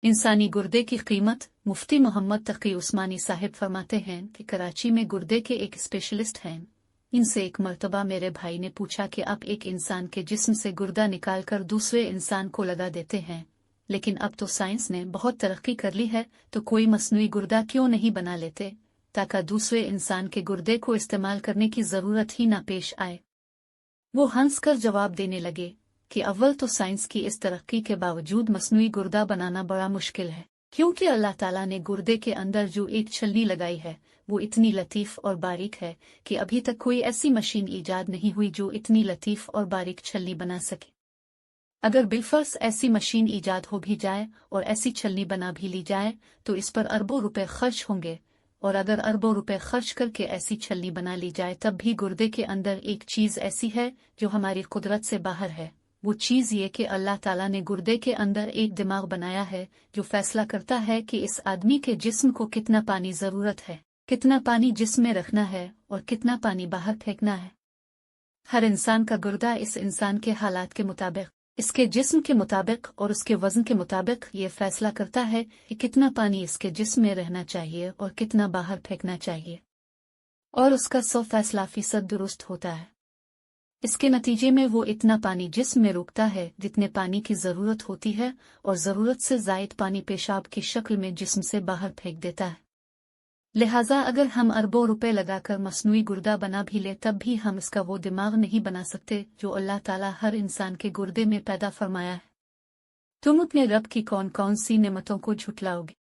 इंसानी गुर्दे की कीमत। मुफ्ती मोहम्मद तकी उस्मानी साहिब फरमाते हैं कि कराची में गुर्दे के एक स्पेशलिस्ट हैं। इनसे एक मर्तबा मेरे भाई ने पूछा कि आप एक इंसान के जिस्म से गुर्दा निकालकर दूसरे इंसान को लगा देते हैं, लेकिन अब तो साइंस ने बहुत तरक्की कर ली है, तो कोई मसनूई गुर्दा क्यों नहीं बना लेते ताकि दूसरे इंसान के गुर्दे को इस्तेमाल करने की जरूरत ही ना पेश आए। वो हंसकर जवाब देने लगे कि अव्वल तो साइंस की इस तरक्की के बावजूद मसनूई गुर्दा बनाना बड़ा मुश्किल है, क्योंकि अल्लाह ताला ने गुर्दे के अंदर जो एक छलनी लगाई है वो इतनी लतीफ और बारीक है कि अभी तक कोई ऐसी मशीन ईजाद नहीं हुई जो इतनी लतीफ और बारीक छलनी बना सके। अगर बिलफर्ज ऐसी मशीन ईजाद हो भी जाए और ऐसी छलनी बना भी ली जाए तो इस पर अरबों रुपए खर्च होंगे, और अगर अरबों रुपए खर्च करके ऐसी छलनी बना ली जाए तब भी गुर्दे के अंदर एक चीज ऐसी है जो हमारी कुदरत से बाहर है। वो चीज ये कि अल्लाह ताला ने गुर्दे के अंदर एक दिमाग बनाया है जो फैसला करता है कि इस आदमी के जिस्म को कितना पानी जरूरत है, कितना पानी जिस्म में रखना है और कितना पानी बाहर फेंकना है। हर इंसान का गुर्दा इस इंसान के हालात के मुताबिक, इसके जिस्म के मुताबिक और उसके वजन के मुताबिक ये फैसला करता है कि कितना पानी इसके जिस्म में रहना चाहिए और कितना बाहर फेंकना चाहिए, और उसका 100% दुरुस्त होता है। इसके नतीजे में वो इतना पानी जिस्म में रोकता है जितने पानी की जरूरत होती है, और जरूरत से जायद पानी पेशाब की शक्ल में जिस्म से बाहर फेंक देता है। लिहाजा अगर हम अरबों रुपए लगाकर मसनूई गुर्दा बना भी ले तब भी हम इसका वो दिमाग नहीं बना सकते जो अल्लाह ताला हर इंसान के गुर्दे में पैदा फरमाया है। तुम अपने रब की कौन कौन सी नेमतों को झुटलाओगे?